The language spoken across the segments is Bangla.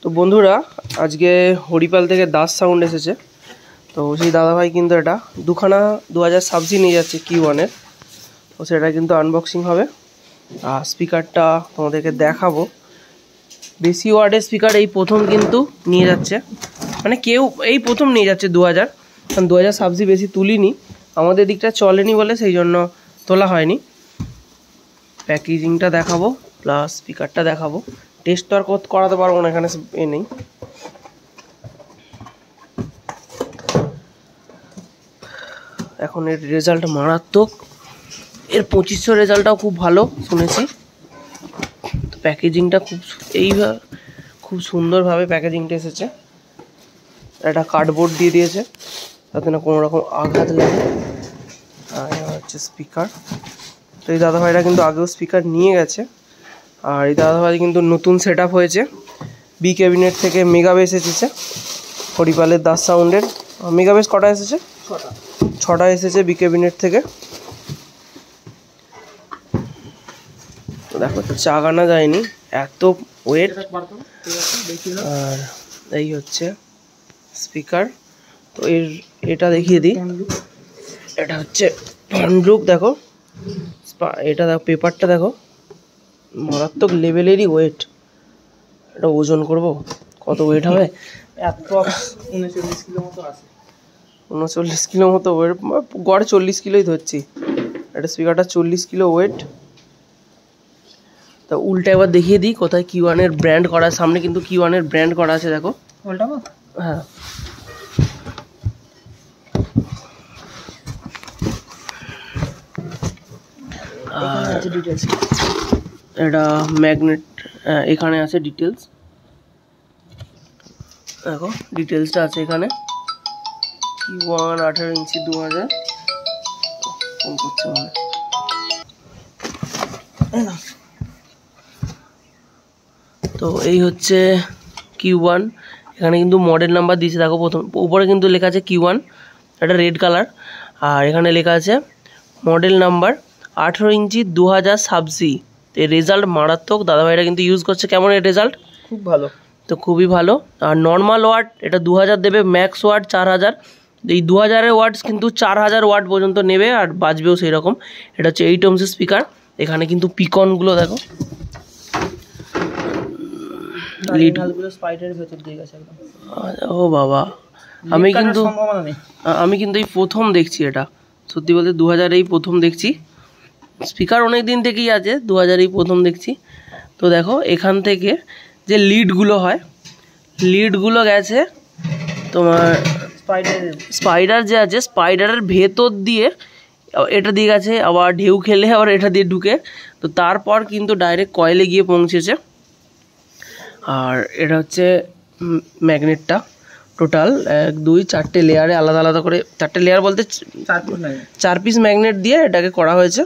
তো বন্ধুরা আজকে হরিপাল থেকে দাস সাউন্ড এসেছে। তো সেই দাদাভাই কিন্তু এটা দুখানা 2000 সাবজি নিয়ে যাচ্ছে Q1-এর। তো সেটা কিন্তু আনবক্সিং হবে আর স্পিকারটা তোমাদেরকে দেখাবো। বেশি ওয়ার্ডের স্পিকার এই প্রথম কিন্তু নিয়ে যাচ্ছে, মানে কেউ এই প্রথম নিয়ে যাচ্ছে 2000, কারণ 2000 সাবজি বেশি তুলিনি, আমাদের দিকটা চলেনি বলে সেই জন্য তোলা হয়নি। প্যাকেজিংটা দেখাবো প্লাস স্পিকারটা দেখাবো। টেস্ট তো আর করাতে পারবো না, এখানে এ নেই। এখন এর রেজাল্ট মারাত্মক, এর 2500 রেজাল্টটাও খুব ভালো শুনেছি। তো প্যাকেজিংটা খুব সুন্দরভাবে প্যাকেজিংটা এসেছে। একটা কার্ডবোর্ড দিয়ে দিয়েছে যাতে না কোনো রকম আঘাত লাগে। আর হচ্ছে স্পিকার। তো এই দাদাভাইরা কিন্তু আগেও স্পিকার নিয়ে গেছে, আর এই দাদাভাই কিন্তু নতুন সেট আপ হয়েছে। বি ক্যাবিনেট থেকে মেগাবেস এসেছে, হরিপালের দাস সাউন্ডের। মেগাবেস কটা এসেছে? 6টা এসেছে বি ক্যাবিনেট থেকে। দেখো চাগানা যায়নি, এত ওয়েট। আর এই হচ্ছে স্পিকার। তো এটা দেখিয়ে দিই, এটা হচ্ছে ফ্রন্ট লুক। দেখো এটা দেখো, পেপারটা দেখো, মারাত্মক লেভেলেরই ওয়েট। এটা ওজন করব, কত ওয়েট হবে? অ্যাপ্রক্স 39 কিলো মতো আছে। 39 কিলো মতো ওয়েট, গড়ে 40 কিলোই ধরছি। এটা স্পিকারটা 40 কিলো ওয়েট। তো উল্টা এবার দেখিয়ে দিই কোথায় Q1-এর ব্র্যান্ড করা। সামনে কিন্তু Q1-এর ব্র্যান্ড করা আছে, দেখো উল্টা। হ্যাঁ, এটা ম্যাগনেট, এখানে আছে ডিটেলস। দেখো ডিটেলসটা আছে এখানে। Q1 18 ইঞ্চি 2000। ফোন করছে মানে। তো এই হচ্ছে Q1। এখানে কিন্তু মডেল নাম্বার দিয়েছে, দেখো প্রথম উপরে কিন্তু লেখা আছে Q1, এটা রেড কালার। আর এখানে লেখা আছে মডেল নাম্বার 18 ইঞ্চি 2000 সাবজি। এর রেজাল্ট মারাত্মক, দাদাভাইরা কিন্তু ইউজ করছে। কেমন এর রেজাল্ট? খুব ভালো। তো খুবই ভালো। আর নর্মাল ওয়াট এটা 2000 দেবে, ম্যাক্স ওয়াট 4000। এই 2000-এর ওয়াটস কিন্তু 4000 ওয়াট পর্যন্ত নেবে, আর বাজবেও সেই রকম। এটা হচ্ছে 8 ohms স্পিকার। এখানে কিন্তু পিকনগুলো দেখো, ও বাবা, আমি কিন্তু এই প্রথম দেখছি এটা, সত্যি বলতে 2000 এই প্রথম দেখছি। স্পিকার অনেক দিন থেকেই আছে, 2000 এই প্রথম দেখছি। তো দেখো এখান থেকে যে লিডগুলো হয়, লিডগুলো গেছে তোমার স্পাইডার যে আছে, স্পাইডারের ভেতর দিয়ে এটা দিয়ে গেছে, আবার ঢেউ খেলে আবার এটা দিয়ে ঢুকে। তো তারপর কিন্তু ডাইরেক্ট কয়েলে গিয়ে পৌঁছেছে। আর এটা হচ্ছে ম্যাগনেটটা টোটাল 1 2 4টে লেয়ারে আলাদা আলাদা করে, 4টে লেয়ার বলতে 4 পিস ম্যাগনেট দিয়ে এটাকে করা হয়েছে।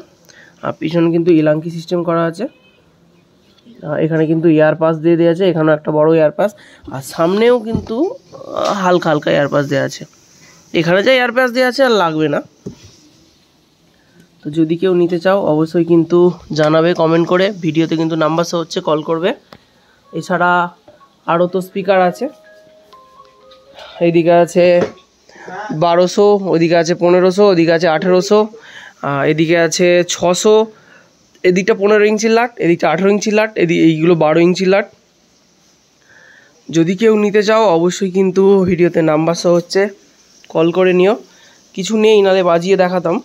আর পিছনে কিন্তু ইলাঙ্কি সিস্টেম করা আছে। এখানে কিন্তু এয়ার পাস দিয়ে দেওয়া আছে, এখানেও একটা বড় এয়ার পাস, আর সামনেও কিন্তু হালকা হালকা এয়ার পাস দেওয়া আছে। এখানে যা এয়ার পাস দেওয়া আছে আর লাগবে না। তো যদি কেউ নিতে চাও অবশ্যই কিন্তু জানাবে কমেন্ট করে। ভিডিওতে কিন্তু নাম্বার শো হচ্ছে, কল করবে। এছাড়া আরও তো স্পিকার আছে, এইদিকে আছে 1200, ওইদিকে আছে 1500, ওইদিকে আছে 1800, এদিকে আছে 600। এদিকটা 15 ইঞ্চি লাট, এদিকটা 18 ইঞ্চি লাট, এইগুলো 12 ইঞ্চি লাট। যদি কেউ নিতে চাও অবশ্যই কিন্তু ভিডিওতে নাম্বার শো হচ্ছে, কল করে নিও। কিছু নেই, নালে বাজিয়ে দেখাতাম।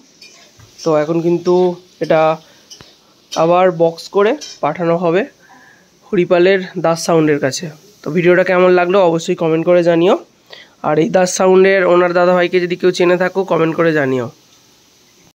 তো এখন কিন্তু এটা আবার বক্স করে পাঠানো হবে হরিপালের দাস সাউন্ডের কাছে। তো ভিডিওটা কেমন লাগলো অবশ্যই কমেন্ট করে জানিও। আর এই দাস সাউন্ডের ওনার দাদাভাইকে যদি কেউ চেনে থাকো কমেন্ট করে জানিও।